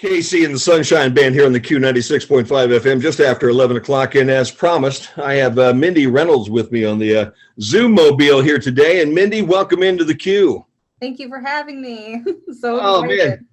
KC and the Sunshine Band here on the Q96.5 FM just after 11 o'clock. And as promised, I have Mindy Reynolds with me on the Zoom mobile here today. And Mindy, welcome into the Q. Thank you for having me. So excited. Man.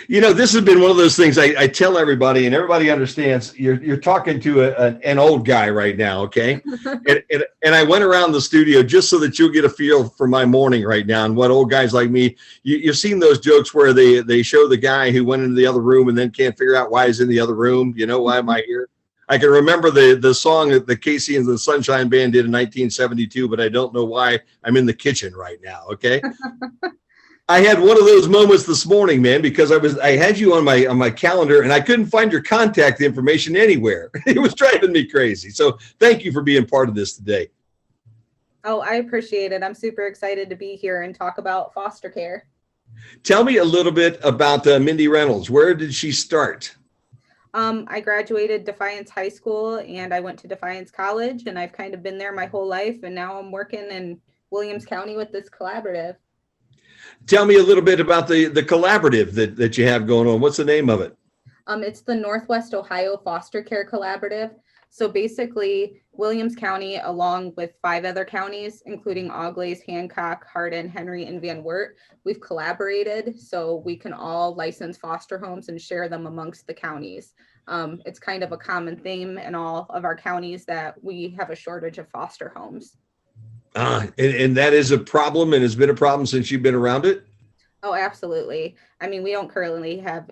You know, this has been one of those things I tell everybody, and everybody understands you're talking to an old guy right now, okay? and I went around the studio just so that you'll get a feel for my morning right now and what old guys like me, you've seen those jokes where they show the guy who went into the other room and then can't figure out why he's in the other room. You know, why am I here? I can remember the song that the KC and the Sunshine Band did in 1972, but I don't know why I'm in the kitchen right now, okay? I had one of those moments this morning, man, because I had you on my calendar and I couldn't find your contact information anywhere. It was driving me crazy. So thank you for being part of this today. Oh, I appreciate it. I'm super excited to be here and talk about foster care. Tell me a little bit about Mindy Reynolds. Where did she start? I graduated Defiance High School and I went to Defiance College, and I've kind of been there my whole life. And now I'm working in Williams County with this collaborative. Tell me a little bit about the collaborative that you have going on. What's the name of it? It's the Northwest Ohio Foster Care Collaborative. So basically, Williams County, along with 5 other counties, including Auglaize, Hancock, Hardin, Henry, and Van Wert, we've collaborated so we can all license foster homes and share them amongst the counties. It's kind of a common theme in all of our counties that we have a shortage of foster homes. And that is a problem, and has been a problem since you've been around it? Oh, absolutely. I mean, we don't currently have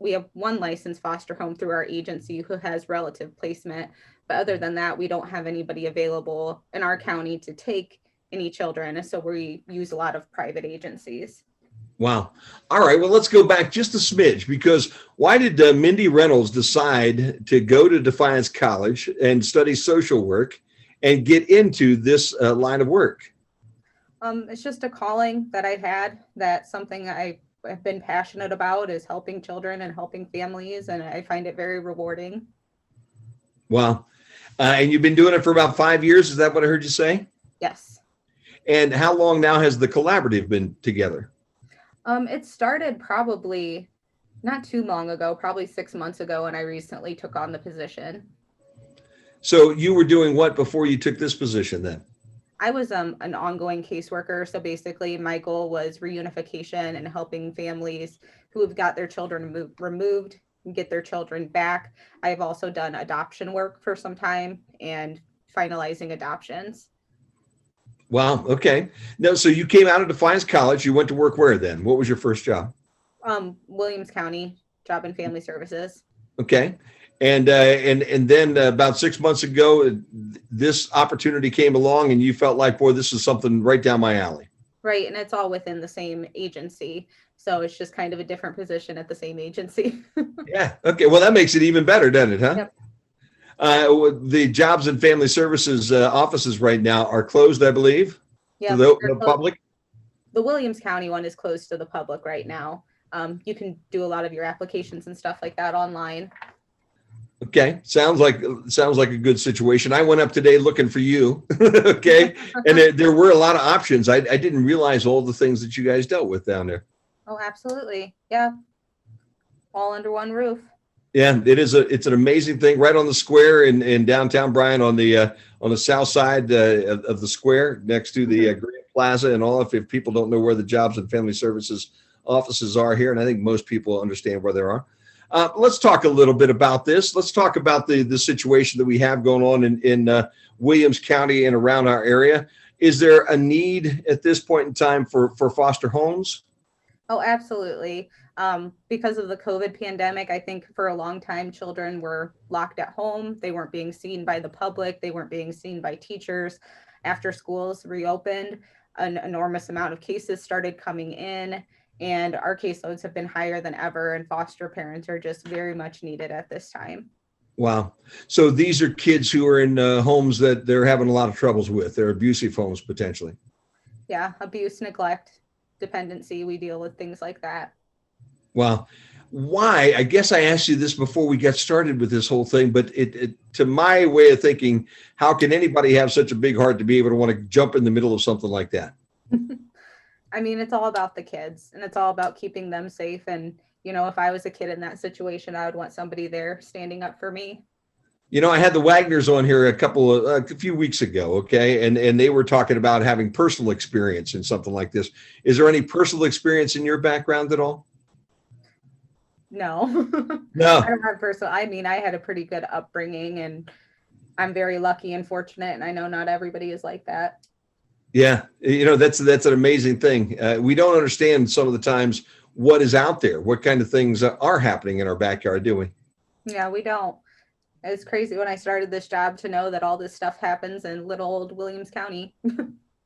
we have one licensed foster home through our agency who has relative placement. But other than that, we don't have anybody available in our county to take any children. So we use a lot of private agencies. Wow. All right. Well, let's go back just a smidge, because why did Mindy Reynolds decide to go to Defiance College and study social work and get into this line of work? It's just a calling that I had, that something I have been passionate about is helping children and helping families, and I find it very rewarding. Wow. And you've been doing it for about 5 years. Is that what I heard you say? Yes. And how long now has the collaborative been together? It started probably not too long ago, probably 6 months ago, and I recently took on the position. So you were doing what before you took this position then? I was an ongoing caseworker. So basically my goal was reunification and helping families who have got their children removed and get their children back. I've also done adoption work for some time and finalizing adoptions. Wow. Okay. No, so you came out of Defiance College. You went to work where then? What was your first job? Williams County Job and Family Services. Okay. And then about 6 months ago, this opportunity came along and you felt like, boy, this is something right down my alley. Right. And it's all within the same agency. So it's just kind of a different position at the same agency. Yeah. Okay. Well, that makes it even better, doesn't it? Huh? Yep. The Jobs and Family Services offices right now are closed, I believe, yeah, to the public. The Williams County one is closed to the public right now. You can do a lot of your applications and stuff like that online. Okay, sounds like a good situation. I went up today looking for you. Okay, and there were a lot of options. I didn't realize all the things that you guys dealt with down there. Oh, absolutely. Yeah, all under one roof. Yeah, it's an amazing thing, right on the square in downtown Bryan, on the south side of the square, next to the Grand Plaza and all. If people don't know where the Jobs and Family Services offices are here, and I think most people understand where they are. Let's talk a little bit about this. Let's talk about the situation that we have going on in Williams County and around our area. Is there a need at this point in time for foster homes? Oh, absolutely. Because of the COVID pandemic, I think for a long time, children were locked at home. They weren't being seen by the public. They weren't being seen by teachers. After schools reopened, an enormous amount of cases started coming in. And our caseloads have been higher than ever, and foster parents are just very much needed at this time. Wow. So these are kids who are in homes that they're having a lot of troubles with. They're abusive homes, potentially. Yeah, abuse, neglect, dependency. We deal with things like that. Wow. Why? I guess I asked you this before we got started with this whole thing, but it to my way of thinking, how can anybody have such a big heart to be able to want to jump in the middle of something like that? I mean, it's all about the kids, and it's all about keeping them safe and you know, if I was a kid in that situation, I would want somebody there standing up for me. You know, I had the Wagners on here a few weeks ago, okay, and they were talking about having personal experience in something like this. Is there any personal experience in your background at all? No, No. I don't have personal. I mean, I had a pretty good upbringing, and I'm very lucky and fortunate, and I know not everybody is like that. Yeah, you know, that's an amazing thing. We don't understand some of the times what is out there, what kind of things are happening in our backyard, do we? Yeah, we don't. It's crazy when I started this job to know that all this stuff happens in little old Williams County.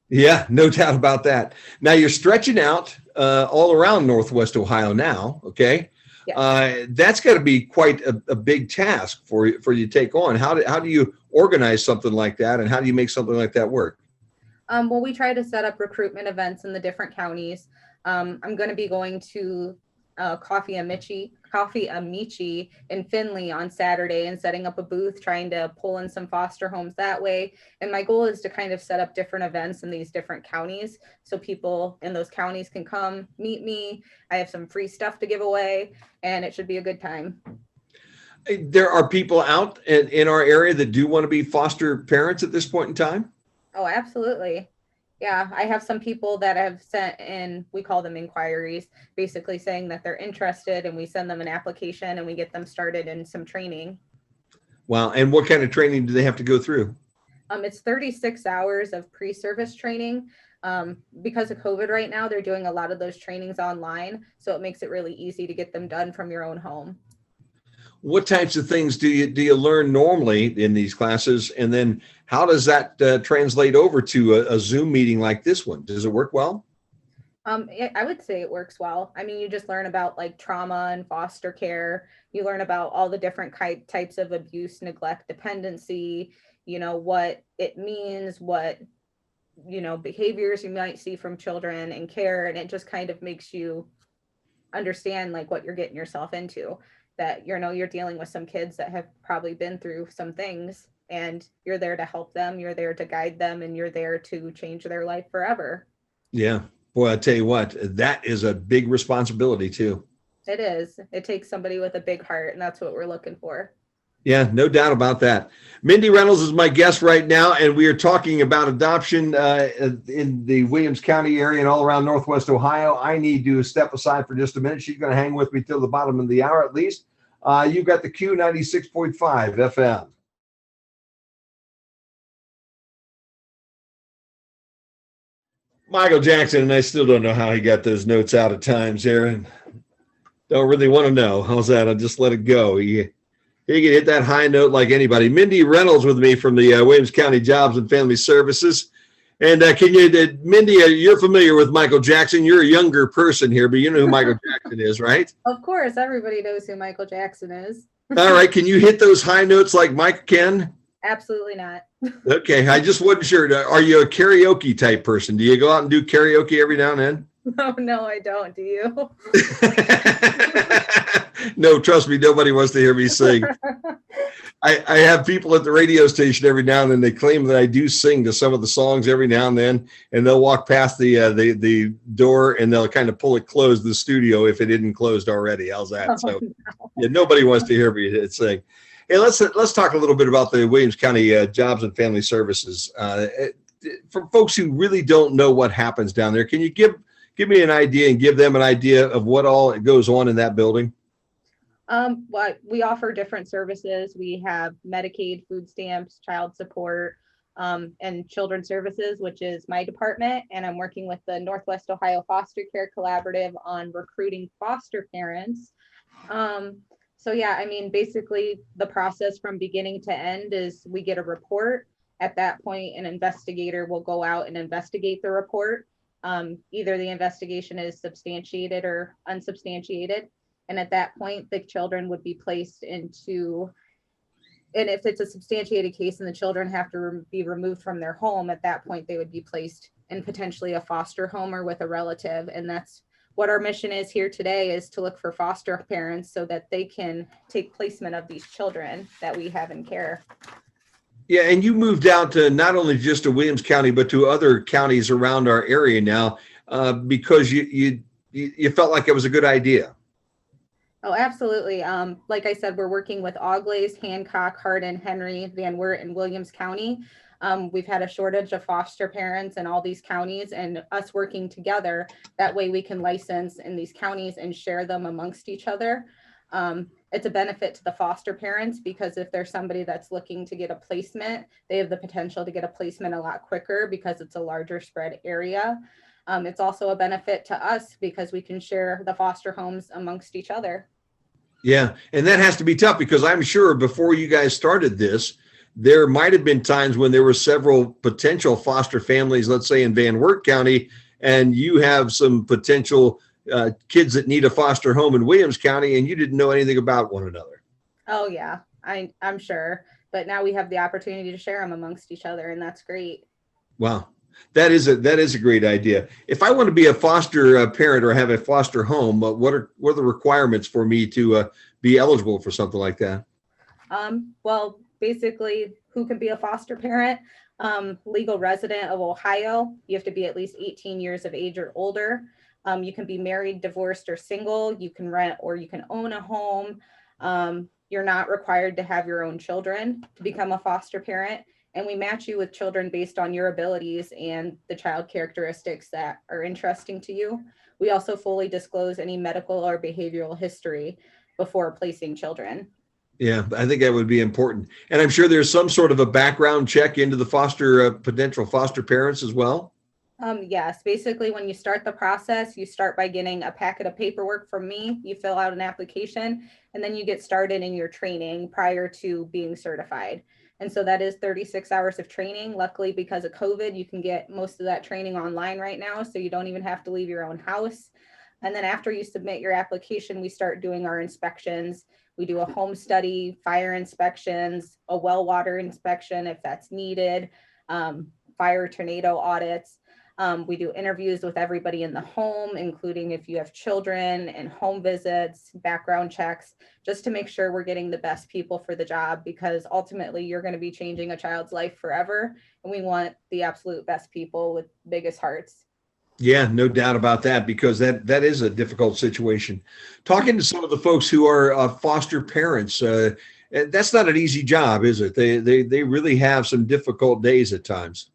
Yeah, no doubt about that. Now you're stretching out all around Northwest Ohio now, okay? Yeah. That's got to be quite a big task for you to take on. How do you organize something like that, and how do you make something like that work? Well, we try to set up recruitment events in the different counties. I'm going to be going to Coffee Amici in Findlay on Saturday and setting up a booth, trying to pull in some foster homes that way. And my goal is to kind of set up different events in these different counties so people in those counties can come meet me. I have some free stuff to give away, and it should be a good time. There are people out in our area that do want to be foster parents at this point in time. Oh, absolutely. Yeah, I have some people that have sent in, we call them inquiries, basically saying that they're interested, and we send them an application and we get them started in some training. Wow. And what kind of training do they have to go through? It's 36 hours of pre-service training. Because of COVID right now, they're doing a lot of those trainings online. So it makes it really easy to get them done from your own home. What types of things do you learn normally in these classes? And then how does that translate over to a Zoom meeting like this one? Does it work well? I would say it works well. I mean, you just learn about like trauma and foster care. You learn about all the different types of abuse, neglect, dependency, you know, what it means, what, you know, behaviors you might see from children in care. And it just kind of makes you understand like what you're getting yourself into, that, you know, you're dealing with some kids that have probably been through some things, and you're there to help them. You're there to guide them, and you're there to change their life forever. Yeah. Boy, I tell you what, that is a big responsibility too. It is. It takes somebody with a big heart, and that's what we're looking for. Yeah, no doubt about that. Mindy Reynolds is my guest right now, and we are talking about adoption in the Williams County area and all around Northwest Ohio. I need to step aside for just a minute. She's going to hang with me till the bottom of the hour at least. You've got the Q 96.5 FM. Michael Jackson, and I still don't know how he got those notes out at times, Aaron. Don't really want to know. How's that? I'll just let it go. He can hit that high note like anybody. Mindy Reynolds with me from the Williams County Jobs and Family Services. And Mindy, you're familiar with Michael Jackson. You're a younger person here, but you know who Michael Jackson is, right? Of course, everybody knows who Michael Jackson is. All right. Can you hit those high notes like Mike can? Absolutely not. Okay. I just wasn't sure. Are you a karaoke type person? Do you go out and do karaoke every now and then? No, I don't. Do you? No, trust me, nobody wants to hear me sing. I have people at the radio station every now and then. They claim that I do sing to some of the songs every now and then, and they'll walk past the door and they'll kind of pull it closed, the studio, if it isn't closed already. How's that? Oh, so no. yeah, nobody wants to hear me sing. Hey, let's talk a little bit about the Williams County Jobs and Family Services. For folks who really don't know what happens down there, can you give me an idea and give them an idea of what all goes on in that building? Well, we offer different services. We have Medicaid, food stamps, child support, and children's services, which is my department. And I'm working with the Northwest Ohio Foster Care Collaborative on recruiting foster parents. So yeah, I mean, basically the process from beginning to end is we get a report. At that point, an investigator will go out and investigate the report. Either the investigation is substantiated or unsubstantiated. And at that point, the children would be placed into, and if it's a substantiated case and the children have to be removed from their home, at that point, they would be placed in potentially a foster home or with a relative. And that's what our mission is here today, is to look for foster parents so that they can take placement of these children that we have in care. Yeah, and you moved out to not only just to Williams County, but to other counties around our area now because you felt like it was a good idea. Oh, absolutely. Like I said, we're working with Auglaize, Hancock, Hardin, Henry, Van Wert, and Williams County. We've had a shortage of foster parents in all these counties, and us working together, that way we can license in these counties and share them amongst each other. It's a benefit to the foster parents because if there's somebody that's looking to get a placement, they have the potential to get a placement a lot quicker because it's a larger spread area. It's also a benefit to us because we can share the foster homes amongst each other. Yeah, and that has to be tough because I'm sure before you guys started this, there might have been times when there were several potential foster families, let's say in Van Wert County, and you have some potential kids that need a foster home in Williams County, and you didn't know anything about one another. Oh yeah, I'm sure. But now we have the opportunity to share them amongst each other, and that's great. Wow, that is a great idea. If I want to be a foster parent or have a foster home, what are the requirements for me to be eligible for something like that? Well, basically, who can be a foster parent? Legal resident of Ohio. You have to be at least 18 years of age or older. You can be married, divorced, or single. You can rent or you can own a home. You're not required to have your own children to become a foster parent. And we match you with children based on your abilities and the child characteristics that are interesting to you. We also fully disclose any medical or behavioral history before placing children. Yeah, I think that would be important. And I'm sure there's some sort of a background check into the potential foster parents as well. Yes, basically, when you start the process, you start by getting a packet of paperwork from me. You fill out an application, and then you get started in your training prior to being certified. And so that is 36 hours of training. Luckily, because of COVID, you can get most of that training online right now, so you don't even have to leave your own house. And then after you submit your application, we start doing our inspections. We do a home study, fire inspections, a well water inspection if that's needed, fire tornado audits. We do interviews with everybody in the home, including if you have children, and home visits, background checks, just to make sure we're getting the best people for the job, because ultimately you're going to be changing a child's life forever. And we want the absolute best people with biggest hearts. Yeah, no doubt about that, because that is a difficult situation. Talking to some of the folks who are foster parents, that's not an easy job, is it? They really have some difficult days at times.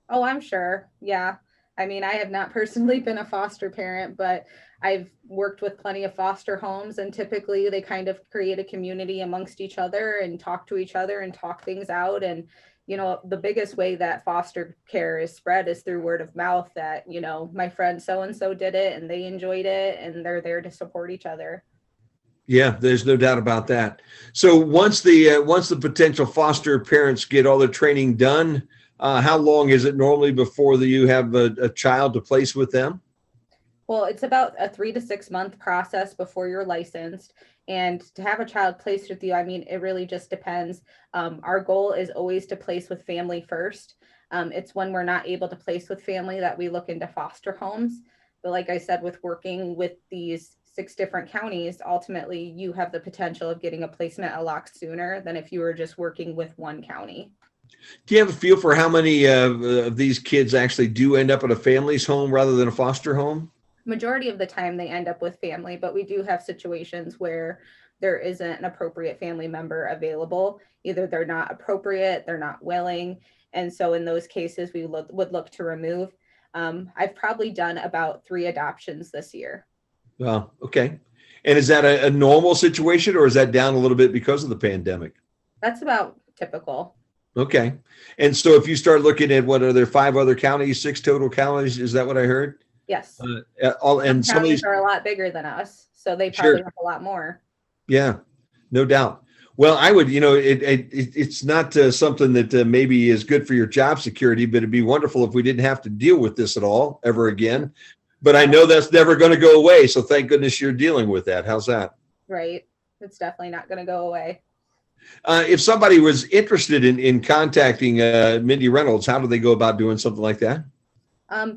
Oh, I'm sure. Yeah. I mean, I have not personally been a foster parent, but I've worked with plenty of foster homes, and typically they kind of create a community amongst each other and talk to each other and talk things out. And, the biggest way that foster care is spread is through word of mouth that, my friend so-and-so did it and they enjoyed it, and they're there to support each other. Yeah, there's no doubt about that. So once the potential foster parents get all their training done, how long is it normally before you have a child to place with them? Well, it's about a 3 to 6 month process before you're licensed. And to have a child placed with you, I mean, it really just depends. Our goal is always to place with family first. It's when we're not able to place with family that we look into foster homes. But like I said, with working with these 6 different counties, ultimately you have the potential of getting a placement a lot sooner than if you were just working with one county. Do you have a feel for how many of these kids actually do end up at a family's home rather than a foster home? Majority of the time they end up with family, but we do have situations where there isn't an appropriate family member available. Either they're not appropriate, they're not willing. And so in those cases, we would look to remove. I've probably done about 3 adoptions this year. Well, okay. And is that a normal situation, or is that down a little bit because of the pandemic? That's about typical. Okay. And so if you start looking at, what are there, 5 other counties, 6 total counties? Is that what I heard? Yes. All Some and some of counties these, are a lot bigger than us, so they sure. probably have a lot more. Yeah, no doubt. Well, I would, it's not something that maybe is good for your job security, but it'd be wonderful if we didn't have to deal with this at all ever again. But I know that's never going to go away. So thank goodness you're dealing with that. How's that? Right. It's definitely not going to go away. If somebody was interested in contacting Mindy Reynolds, how do they go about doing something like that?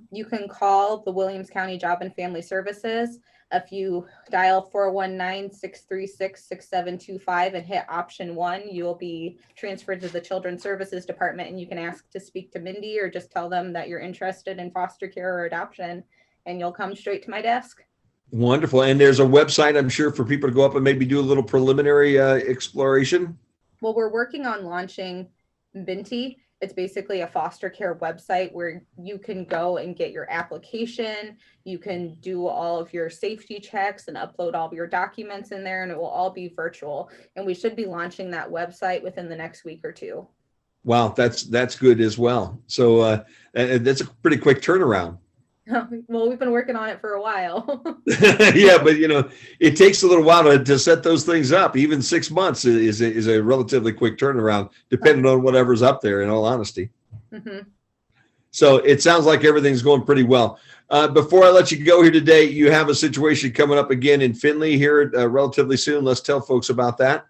You can call the Williams County Job and Family Services. If you dial 419-636-6725 and hit option 1, you'll be transferred to the Children's Services Department, and you can ask to speak to Mindy, or just tell them that you're interested in foster care or adoption, and you'll come straight to my desk. Wonderful. And there's a website, I'm sure, for people to go up and maybe do a little preliminary exploration. Well, we're working on launching Mindy. It's basically a foster care website where you can go and get your application. You can do all of your safety checks and upload all of your documents in there, and it will all be virtual. And we should be launching that website within the next week or two. Wow, that's good as well. So that's a pretty quick turnaround. Well, we've been working on it for a while. Yeah, but it takes a little while to set those things up. Even 6 months is a relatively quick turnaround, depending on whatever's up there, in all honesty. Mm-hmm. So it sounds like everything's going pretty well. Before I let you go here today, you have a situation coming up again in Findlay here relatively soon. Let's tell folks about that.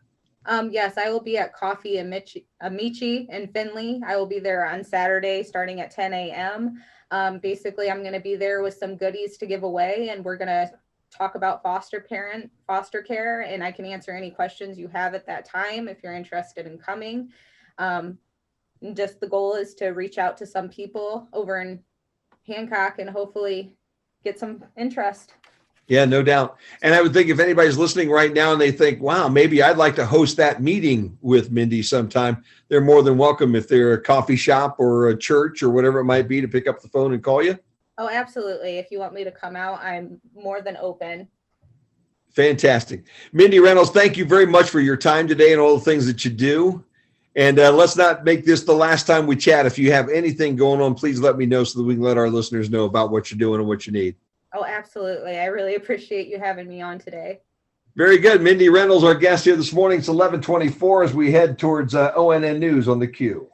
Yes, I will be at Coffee Amici in Findlay. I will be there on Saturday starting at 10 a.m. Basically, I'm going to be there with some goodies to give away, and we're going to talk about foster care, and I can answer any questions you have at that time if you're interested in coming. Just the goal is to reach out to some people over in Hancock and hopefully get some interest. Yeah, no doubt. And I would think if anybody's listening right now and they think, wow, maybe I'd like to host that meeting with Mindy sometime, they're more than welcome if they're a coffee shop or a church or whatever it might be to pick up the phone and call you. Oh, absolutely. If you want me to come out, I'm more than open. Fantastic. Mindy Reynolds, thank you very much for your time today and all the things that you do. And let's not make this the last time we chat. If you have anything going on, please let me know so that we can let our listeners know about what you're doing and what you need. Oh, absolutely. I really appreciate you having me on today. Very good. Mindy Reynolds, our guest here this morning. It's 11:24 as we head towards ONN News on the Q.